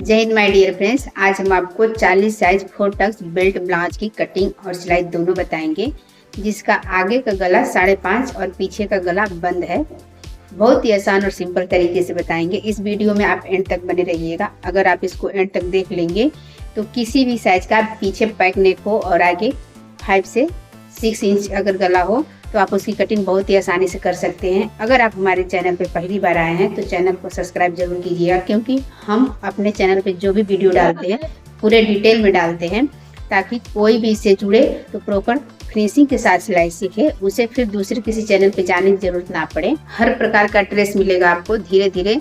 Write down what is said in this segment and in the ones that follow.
जय Hind my dear friends. आज हम आपको 40 साइज 4 टक्स बेल्ट ब्लाउज की कटिंग और सिलाई दोनों बताएंगे, जिसका आगे का गला 5.5 और पीछे का गला बंद है। बहुत ही आसान और सिंपल तरीके से बताएंगे। इस वीडियो में आप एंड तक बने रहिएगा। अगर आप इसको एंड तक देख लेंगे तो किसी भी साइज का पीछे पैक नेक हो और आगे 5 से 6 इंच अगर गला हो तो आप उसकी कटिंग बहुत ही आसानी से कर सकते हैं। अगर आप हमारे चैनल पे पहली बार आए हैं तो चैनल को सब्सक्राइब जरूर कीजिएगा, क्योंकि हम अपने चैनल पे जो भी वीडियो डालते हैं पूरे डिटेल में डालते हैं, ताकि कोई भी इससे जुड़े तो प्रॉपर फिनिशिंग के साथ सिलाई सीखे, उसे फिर दूसरे किसी चैनल पे जाने की जरूरत ना पड़े। हर प्रकार का ड्रेस मिलेगा आपको धीरे धीरे,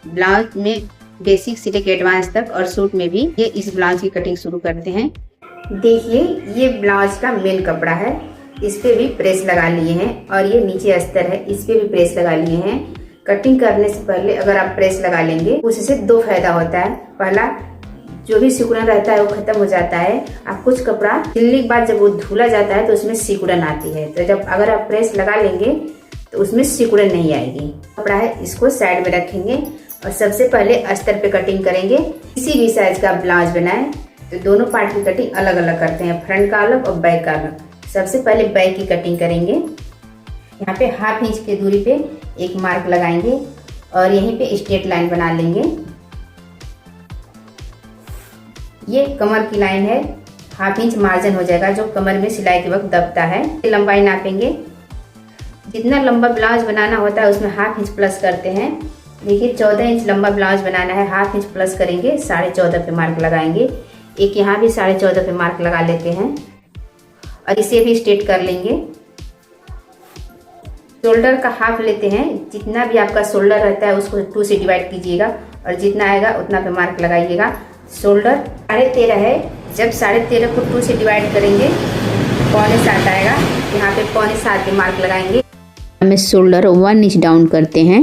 ब्लाउज में बेसिक से लेकर एडवांस तक और सूट में भी। ये इस ब्लाउज की कटिंग शुरू करते हैं। देखिए, ये ब्लाउज का मेन कपड़ा है, इस पे भी प्रेस लगा लिए हैं और ये नीचे अस्तर है, इस पे भी प्रेस लगा लिए हैं। कटिंग करने से पहले अगर आप प्रेस लगा लेंगे उससे दो फायदा होता है। पहला, जो भी सिकुड़न रहता है वो खत्म हो जाता है। आप कुछ कपड़ा सिलने के बाद जब वो धुला जाता है तो उसमें सिकुड़न आती है, तो जब अगर आप प्रेस लगा लेंगे तो उसमें सिकुड़न नहीं आएगी। कपड़ा है, इसको साइड में रखेंगे और सबसे पहले अस्तर पे कटिंग करेंगे। किसी भी साइज का ब्लाउज बनाए तो दोनों पार्ट की कटिंग अलग अलग करते हैं, फ्रंट का अलग और बैक का अलग। सबसे पहले बैक की कटिंग करेंगे। यहाँ पे 1/2 इंच की दूरी पे एक मार्क लगाएंगे और यहीं पे स्ट्रेट लाइन बना लेंगे। ये कमर की लाइन है, 1/2 इंच मार्जिन हो जाएगा जो कमर में सिलाई के वक्त दबता है। लंबाई नापेंगे, जितना लंबा ब्लाउज बनाना होता है उसमें 1/2 इंच प्लस करते हैं। देखिए, 14 इंच लंबा ब्लाउज बनाना है, 1/2 इंच प्लस करेंगे, 14.5 पे मार्क लगाएंगे। एक यहाँ भी 14.5 पे मार्क लगा लेते हैं और इसे भी स्ट्रेट कर लेंगे। शोल्डर का हाफ लेते हैं, जितना भी आपका शोल्डर रहता है उसको 2 से डिवाइड कीजिएगा और जितना आएगा उतना पे मार्क लगाइएगा। शोल्डर 13.5 है, जब 13.5 को 2 से डिवाइड करेंगे 7.25 आएगा। यहाँ पे 7.25 पे मार्क लगाएंगे। हमें शोल्डर 1 इंच डाउन करते हैं।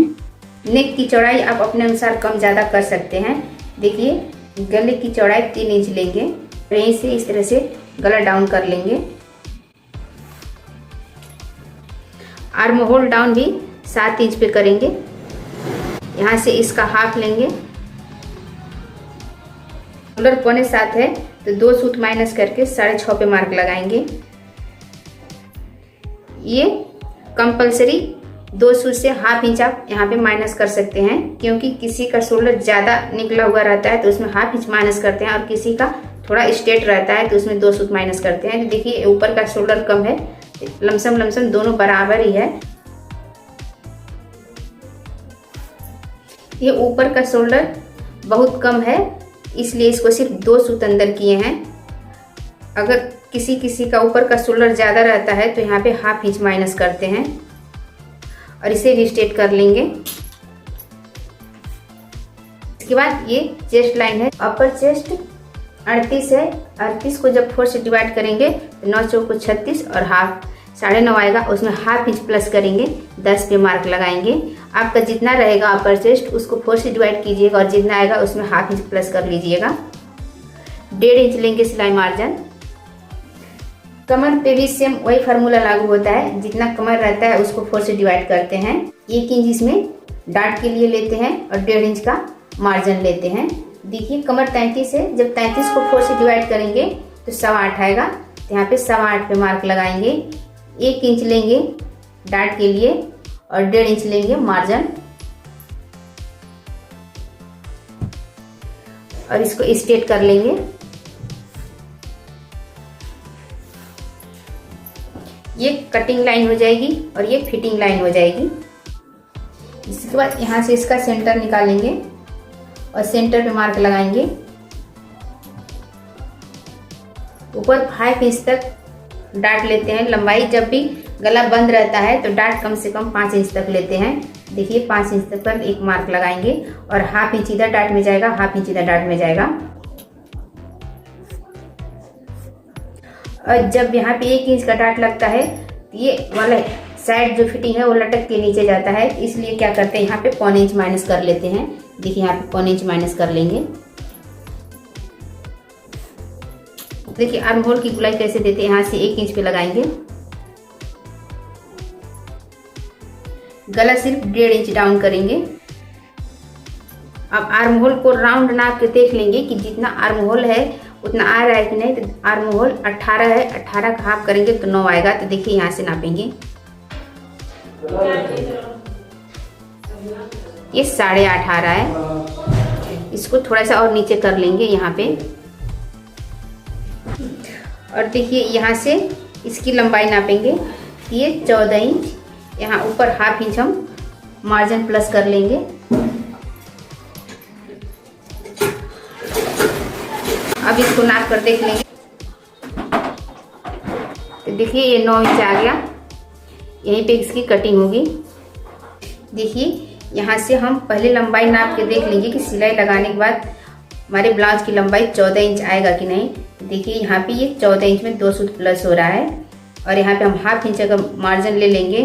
नेक की चौड़ाई आप अपने अनुसार कम ज़्यादा कर सकते हैं। देखिए, गले की चौड़ाई 3 इंच लेंगे, यहीं से इस तरह से गला डाउन कर लेंगे। आर्म होल डाउन भी 7 इंच पे करेंगे। यहाँ से इसका हाफ लेंगे। शोल्डर 7.25 है तो 2 सूत माइनस करके 6.5 पे मार्क लगाएंगे। ये कंपलसरी 2 सूत से 1/2 इंच आप यहाँ पे माइनस कर सकते हैं, क्योंकि किसी का शोल्डर ज़्यादा निकला हुआ रहता है तो उसमें 1/2 इंच माइनस करते हैं और किसी का थोड़ा स्ट्रेट रहता है तो उसमें 2 सूत माइनस करते हैं। तो देखिए, ऊपर का शोल्डर कम है, लमसम दोनों बराबर ही है। ये ऊपर का शोल्डर बहुत कम है, इसलिए इसको सिर्फ 2 सूत अंदर किए हैं। अगर किसी का ऊपर का शोल्डर ज़्यादा रहता है तो यहाँ पे 1/2 इंच माइनस करते हैं और इसे भी स्ट्रेट कर लेंगे। इसके बाद ये चेस्ट लाइन है, अपर चेस्ट 38 है। 38 को जब 4 से डिवाइड करेंगे तो 9 चौको 36 और हाफ 9.5 आएगा, उसमें 1/2 इंच प्लस करेंगे, 10 पे मार्क लगाएंगे। आपका जितना रहेगा अपर चेस्ट उसको 4 से डिवाइड कीजिएगा और जितना आएगा उसमें 1/2 इंच प्लस कर लीजिएगा। 1.5 इंच लेंगे सिलाई मार्जिन। कमर पे भी सेम वही फार्मूला लागू होता है, जितना कमर रहता है उसको 4 से डिवाइड करते हैं। 1 इंच इसमें डार्ट के लिए लेते हैं और 1.5 इंच का मार्जिन लेते हैं। देखिए, कमर 33 है, जब 33 को 4 से डिवाइड करेंगे तो 8.25 आएगा, तो यहाँ पे 8.25 पे मार्क लगाएंगे। 1 इंच लेंगे डार्ट के लिए और 1.5 इंच लेंगे मार्जिन और इसको स्ट्रेट कर लेंगे। ये कटिंग लाइन हो जाएगी और ये फिटिंग लाइन हो जाएगी। इसके बाद यहाँ से इसका सेंटर निकालेंगे और सेंटर पे मार्क लगाएंगे। ऊपर 5 इंच तक डार्ट लेते हैं लंबाई। जब भी गला बंद रहता है तो डार्ट कम से कम 5 इंच तक लेते हैं। देखिए, 5 इंच तक पर एक मार्क लगाएंगे और 1/2 इंच इधर डार्ट में जाएगा, 1/2 इंच इधर डार्ट में जाएगा। और जब यहाँ पे 1 इंच का डार्ट लगता है, ये वाला साइड जो फिटिंग है वो लटक के नीचे जाता है, इसलिए क्या करते हैं यहाँ पे 0.25 इंच माइनस कर लेते हैं। देखिए, यहाँ पे 0.25 इंच माइनस कर लेंगे। देखिए, आर्म होल की गुलाई कैसे देते हैं, यहाँ से 1 इंच पे लगाएंगे। गला सिर्फ 1.5 इंच डाउन करेंगे। अब आर्म होल को राउंड नाप के देख लेंगे कि जितना आर्म होल है उतना आ रहा है कि नहीं। तो आर्म होल 18 है, 18 का हाफ करेंगे तो 9 आएगा। तो देखिए यहाँ से नापेंगे, ये 8.5 आ रहा है। इसको थोड़ा सा और नीचे कर लेंगे यहाँ पे। और देखिए यहाँ से इसकी लंबाई नापेंगे, ये 14 इंच। यहाँ ऊपर हाफ इंच हम मार्जिन प्लस कर लेंगे। अब इसको नाप कर देख लेंगे। तो देखिए ये 9 इंच आ गया। यहीं पे इसकी कटिंग होगी। देखिए यहाँ से हम पहले लंबाई नाप के देख लेंगे कि सिलाई लगाने के बाद हमारे ब्लाउज की लंबाई 14 इंच आएगा कि नहीं। देखिए यहाँ पे ये 14 इंच में 2 सूत प्लस हो रहा है। और यहाँ पे हम हाफ इंच का मार्जिन ले लेंगे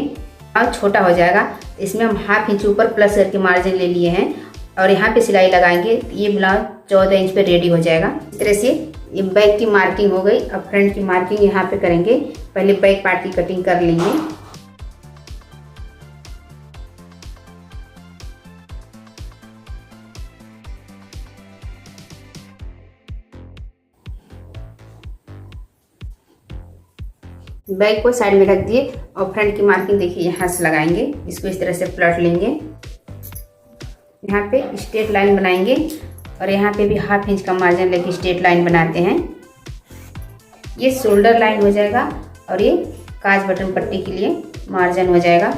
और छोटा हो जाएगा। इसमें हम हाफ इंच ऊपर प्लस करके मार्जिन ले लिए हैं और यहाँ पे सिलाई लगाएंगे। ये ब्लाउज 14 इंच पे रेडी हो जाएगा। इस तरह से ये बैक की मार्किंग हो गई। अब फ्रंट की मार्किंग यहाँ पे करेंगे। पहले बैक पार्ट की कटिंग कर लेंगे। बैक को साइड में रख दिए और फ्रंट की मार्किंग देखिए यहाँ से लगाएंगे। इसको इस तरह से पलट लेंगे। यहाँ पे स्ट्रेट लाइन बनाएंगे और यहाँ पे भी हाफ इंच का मार्जिन लेके स्ट्रेट लाइन बनाते हैं। ये शोल्डर लाइन हो जाएगा और ये काज बटन पट्टी के लिए मार्जिन हो जाएगा।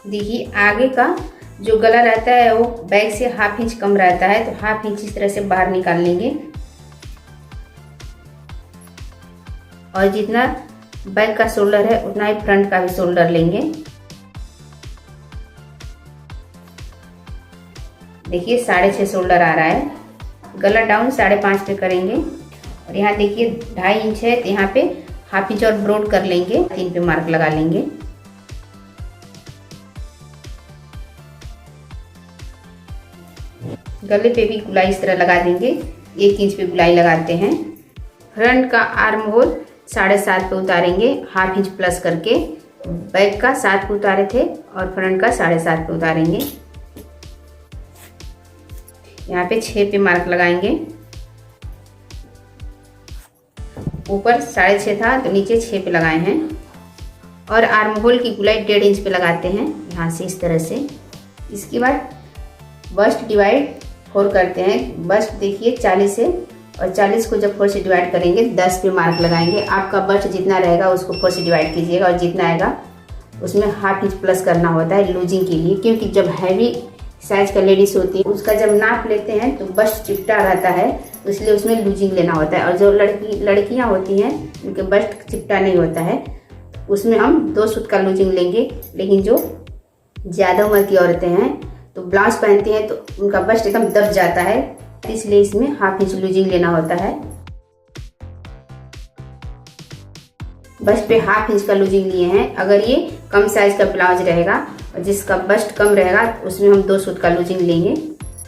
देखिए आगे का जो गला रहता है वो बैक से हाफ इंच कम रहता है, तो हाफ इंच इस तरह से बाहर निकाल लेंगे। और जितना बैक का शोल्डर है उतना ही फ्रंट का भी शोल्डर लेंगे। देखिए 6.5 शोल्डर आ रहा है। गला डाउन 5.5 पे करेंगे। और यहाँ देखिए 2.5 इंच है, तो यहाँ पे हाफ इंच और ब्रॉड कर लेंगे। 3 पे मार्क लगा लेंगे। गले पे भी गुलाई इस तरह लगा देंगे। 1 इंच पे गुलाई लगाते हैं। फ्रंट का आर्म होल 7.5 पे उतारेंगे, हाफ इंच प्लस करके। बैक का 7 पे उतारे थे और फ्रंट का 7.5 पे उतारेंगे। यहाँ पे 6 पे मार्क लगाएंगे। ऊपर 6.5 था तो नीचे 6 पे लगाए हैं। और आर्म होल की गुलाई 1.5 इंच पे लगाते हैं यहाँ से इस तरह से। इसके बाद बस्ट डिवाइड 4 करते हैं। बस्ट देखिए 40 है और 40 को जब 4 से डिवाइड करेंगे 10 पे मार्क लगाएंगे। आपका बस्ट जितना रहेगा उसको 4 से डिवाइड कीजिएगा और जितना आएगा उसमें हाफ इंच प्लस करना होता है लूजिंग के लिए। क्योंकि जब हैवी साइज का लेडीज होती है उसका जब नाप लेते हैं तो बस्ट चिपटा रहता है, तो इसलिए उसमें लूजिंग लेना होता है। और जो लड़कियां होती हैं उनके बस्ट चिपटा नहीं होता है, उसमें हम 2 सूत का लूजिंग लेंगे। लेकिन जो ज़्यादा उम्र की औरतें हैं तो ब्लाउज पहनती हैं तो उनका बस्ट एकदम दब जाता है, इसलिए इसमें हाफ इंच लूजिंग लेना होता है। बस्ट पे हाफ इंच का लूजिंग लिए हैं। अगर ये कम साइज का ब्लाउज रहेगा और जिसका बस्ट कम रहेगा उसमें हम 2 सूत का लूजिंग लेंगे।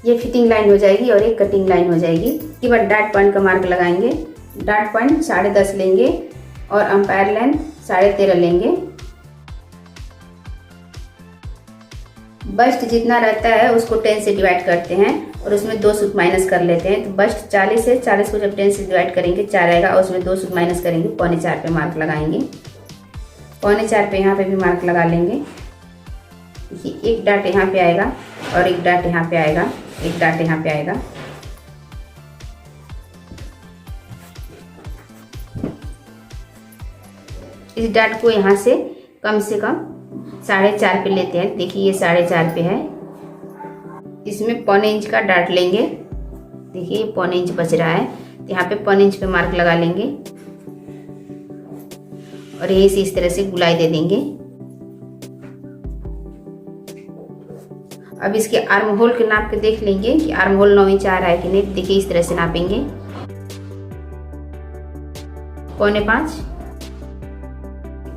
ये फिटिंग लाइन हो जाएगी और एक कटिंग लाइन हो जाएगी। इसके बाद डॉट पॉइंट का मार्क लगाएंगे। डॉट पॉइंट 10.5 लेंगे और अंपायर लेंथ 13.5 लेंगे। बस्ट जितना रहता है उसको 10 से डिवाइड करते हैं और उसमें 2 सूत माइनस कर लेते हैं। तो बस्ट 40 है, 40 को जब 10 से डिवाइड करेंगे 4 आएगा और उसमें 2 सूत माइनस करेंगे, 3.25 पे मार्क लगाएंगे। 3.25 पे यहाँ पे भी मार्क लगा लेंगे। देखिए एक डाट यहाँ पे आएगा और एक डाट यहाँ पे आएगा, एक डाट यहाँ पे आएगा। इस डाट को यहाँ से कम 4.5 पे लेते हैं। देखिए ये 4.5 पे है। इसमें 1.25 इंच का डाट लेंगे। देखिए 1.25 इंच बच रहा है, तो यहाँ पे 1.25 इंच पे मार्क लगा लेंगे और यहीं से इस तरह से गुलाई दे देंगे। अब इसके आर्म होल के नाप के देख लेंगे कि आर्म होल 9 इंच आ रहा है कि नहीं। देखिए इस तरह से नापेंगे। 4.25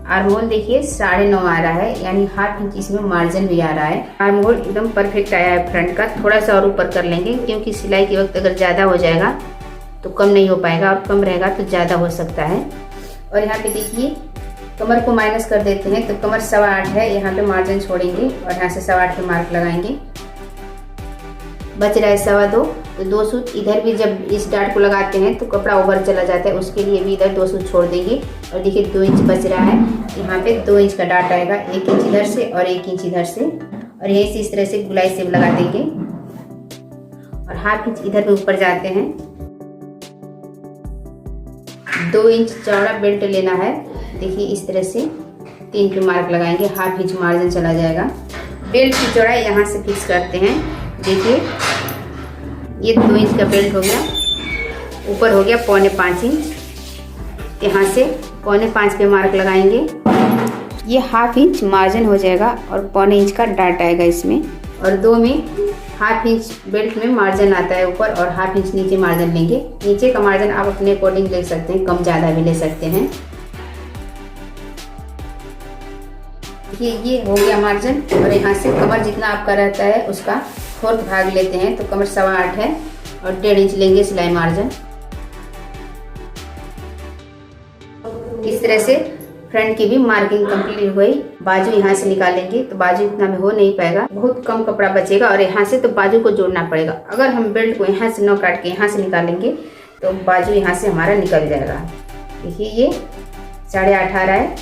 आर्म होल देखिए 9.5 आ रहा है, यानी हाफ इंच इसमें मार्जिन भी आ रहा है। आर्म होल एकदम परफेक्ट आया है फ्रंट का। थोड़ा सा और ऊपर कर लेंगे क्योंकि सिलाई के वक्त अगर ज़्यादा हो जाएगा तो कम नहीं हो पाएगा और कम रहेगा तो ज़्यादा हो सकता है। और यहाँ पे देखिए कमर को माइनस कर देते हैं, तो कमर 8.25 है। यहाँ पे मार्जिन छोड़ेंगे और यहाँ से 8.25 पे मार्क लगाएंगे। बच रहा है 2.25, तो 2 सूत इधर भी जब इस डाट को लगाते हैं तो कपड़ा ओवर चला जाता है, उसके लिए भी इधर 2 सूत छोड़ देंगे। और देखिए 2 इंच बच रहा है, यहाँ पे 2 इंच का डाट आएगा, 1 इंच इधर से और 1 इंच इधर से, और यहीं से इस तरह से गुलाई सेब लगा देंगे। और हाफ इंच इधर भी ऊपर जाते हैं। 2 इंच चौड़ा बेल्ट लेना है, देखिए इस तरह से 3 पे मार्क लगाएंगे, हाफ इंच मार्जिन चला जाएगा। बेल्ट की चौड़ाई यहाँ से फिक्स करते हैं। देखिए ये 2 इंच का बेल्ट हो गया, ऊपर हो गया 4.25 इंच, यहाँ से 4.25 पे मार्क लगाएंगे। ये हाफ इंच मार्जिन हो जाएगा और 1.25 इंच का डाट आएगा इसमें। और 2 में हाफ इंच बेल्ट में मार्जिन आता है ऊपर और हाफ इंच नीचे मार्जिन लेंगे। नीचे का मार्जिन आप अपने अकॉर्डिंग ले सकते हैं, कम ज़्यादा भी ले सकते हैं। ये हो गया मार्जिन। और यहाँ से कमर जितना आपका रहता है उसका 4th भाग लेते हैं, तो कमर 8.25 है और 1.5 इंच लेंगे सिलाई मार्जिन। इस तरह से फ्रंट की भी मार्किंग कंप्लीट हुई। बाजू यहाँ से निकालेंगे तो बाजू इतना में हो नहीं पाएगा, बहुत कम कपड़ा बचेगा और यहाँ से तो बाजू को जोड़ना पड़ेगा। अगर हम बेल्ट को यहाँ से 9 काट के यहाँ से निकालेंगे तो बाजू यहाँ से हमारा निकल जाएगा। देखिए ये 18.5 है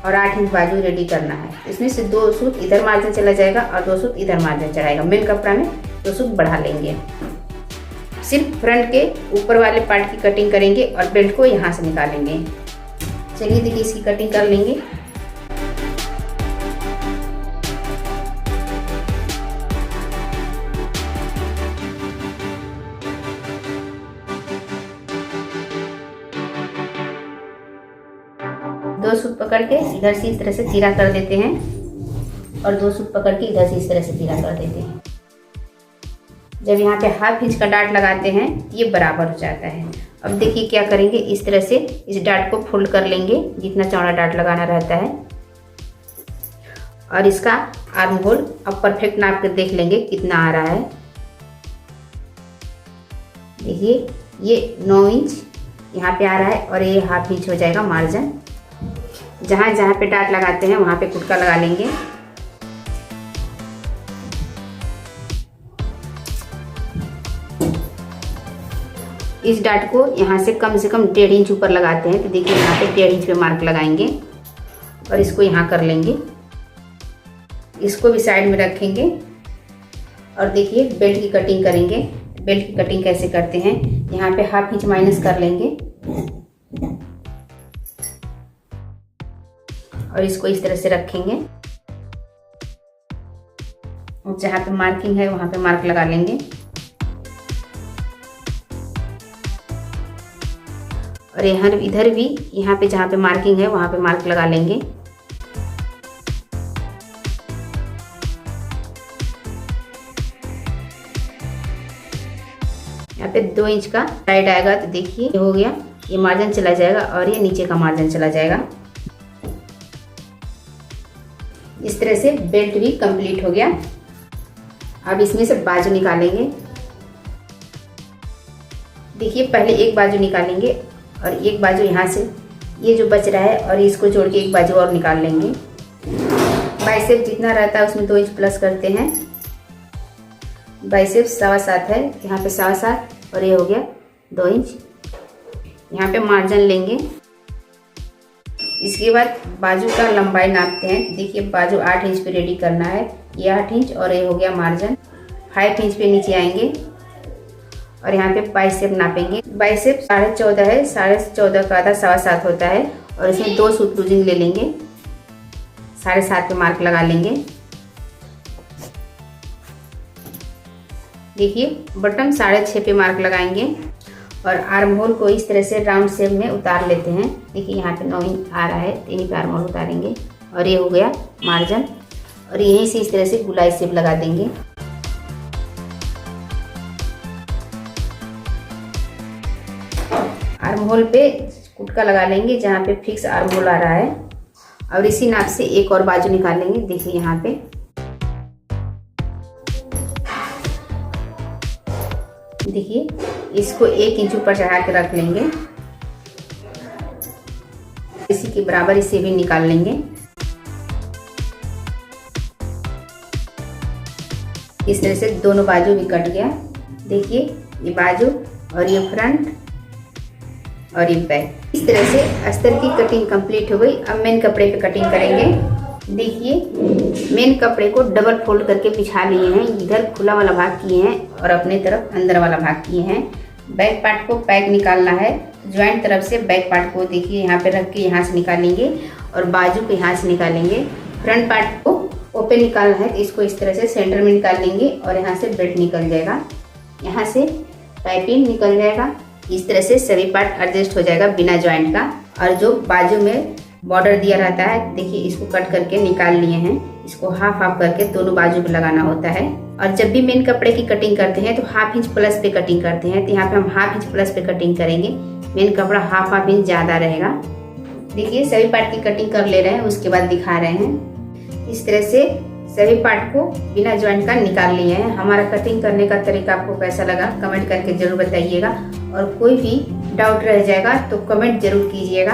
और 8 इंच बाजू रेडी करना है। इसमें से 2 सूत इधर मार्जिन चला जाएगा और 2 सूत इधर मार्जिन चलाएगा। मेन कपड़ा में 2 सूत बढ़ा लेंगे। सिर्फ फ्रंट के ऊपर वाले पार्ट की कटिंग करेंगे और बेल्ट को यहाँ से निकालेंगे। चलिए देखिए इसकी कटिंग कर लेंगे। दो सूत पकड़ के इधर से इस तरह से तीरा कर देते हैं और 2 सूत पकड़ के इधर से इस तरह से तीरा कर देते हैं। जब यहाँ पे हाफ इंच का डाट लगाते हैं ये बराबर हो जाता है। अब देखिए क्या करेंगे, इस तरह से इस डाट को फोल्ड कर लेंगे जितना चौड़ा डाट लगाना रहता है। और इसका आर्म होल अब परफेक्ट नाप कर देख लेंगे कितना आ रहा है। देखिए ये 9 इंच यहाँ पे आ रहा है और ये हाफ इंच हो जाएगा मार्जिन। जहाँ जहाँ पे डाट लगाते हैं वहाँ पे कुटका लगा लेंगे। इस डाट को यहाँ से कम 1.5 इंच ऊपर लगाते हैं, तो देखिए यहाँ पे 1.5 इंच पे मार्क लगाएंगे और इसको यहाँ कर लेंगे। इसको भी साइड में रखेंगे और देखिए बेल्ट की कटिंग करेंगे। बेल्ट की कटिंग कैसे करते हैं, यहाँ पे हाफ इंच माइनस कर लेंगे और इसको इस तरह से रखेंगे और जहाँ पे मार्किंग है वहाँ पे मार्क लगा लेंगे। और यहाँ इधर भी यहाँ पे जहाँ पे मार्किंग है वहाँ पे मार्क लगा लेंगे। यहाँ पे 2 इंच का टाइट आएगा, तो देखिए ये हो गया, ये मार्जिन चला जाएगा और ये नीचे का मार्जिन चला जाएगा। इस तरह से बेल्ट भी कंप्लीट हो गया। अब इसमें से बाजू निकालेंगे। देखिए पहले एक बाजू निकालेंगे और एक बाजू यहाँ से ये जो बच रहा है और इसको जोड़ के एक बाजू और निकाल लेंगे। बाइसेप जितना रहता है उसमें 2 इंच प्लस करते हैं। बाइसेप 7.25 है, यहाँ पे 7.25 और ये हो गया 2 इंच। यहाँ पे मार्जिन लेंगे। इसके बाद बाजू का लंबाई नापते हैं। देखिए बाजू 8 इंच पे रेडी करना है, ये 8 इंच और ये हो गया मार्जिन। 5 इंच पे नीचे आएंगे और यहाँ पे बाइसेप नापेंगे। बाइसेप 14.5 है, 14.5 का आधा 7.25 होता है और इसमें 2 सूत लूजिंग ले लेंगे। 7.5 पे मार्क लगा लेंगे। देखिए बटन 6.5 पे मार्क लगाएंगे और आर्म होल को इस तरह से राउंड शेप में उतार लेते हैं। देखिए यहाँ पे 9 इंच आ रहा है, तो यहीं पे आर्म होल उतारेंगे और ये हो गया मार्जिन। और यहीं से इस तरह से गुलाई शेप लगा देंगे। आर्म होल पे कुटका लगा लेंगे जहाँ पे फिक्स आर्म होल आ रहा है और इसी नाप से एक और बाजू निकालेंगे। देखिए यहाँ पे देखिए इसको 1 इंच ऊपर चढ़ा के रख लेंगे। इसी के बराबर इसे भी निकाल लेंगे। इस तरह से दोनों बाजू भी कट गया। देखिए ये बाजू और ये फ्रंट और ये बैक। इस तरह से अस्तर की कटिंग कंप्लीट हो गई। अब मेन कपड़े पे कटिंग करेंगे। देखिए मेन कपड़े को डबल फोल्ड करके बिछा लिए हैं। इधर खुला वाला भाग किए हैं और अपने तरफ अंदर वाला भाग किए हैं। बैक पार्ट को पैक निकालना है। ज्वाइंट तरफ से बैक पार्ट को देखिए यहाँ पे रख के यहाँ से निकालेंगे और बाजू को यहाँ से निकालेंगे। फ्रंट पार्ट को ओपन निकालना है तो इसको इस तरह से सेंटर में निकाल लेंगे और यहाँ से बेल्ट निकल जाएगा, यहाँ से पाइपिंग निकल जाएगा। इस तरह से सभी पार्ट एडजस्ट हो जाएगा बिना ज्वाइंट का। और जो बाजू में बॉर्डर दिया रहता है देखिए इसको कट करके निकाल लिए हैं। इसको हाफ हाफ करके दोनों बाजू पे लगाना होता है। और जब भी मेन कपड़े की कटिंग करते हैं तो हाफ इंच प्लस पे कटिंग करते हैं, तो यहाँ पे हम हाफ इंच प्लस पे कटिंग करेंगे। मेन कपड़ा हाफ इंच ज़्यादा रहेगा। देखिए सभी पार्ट की कटिंग कर ले रहे हैं, उसके बाद दिखा रहे हैं। इस तरह से सभी पार्ट को बिना ज्वाइंट का निकाल लिए हैं। हमारा कटिंग करने का तरीका आपको कैसा लगा कमेंट करके जरूर बताइएगा। और कोई भी डाउट रह जाएगा तो कमेंट जरूर कीजिएगा।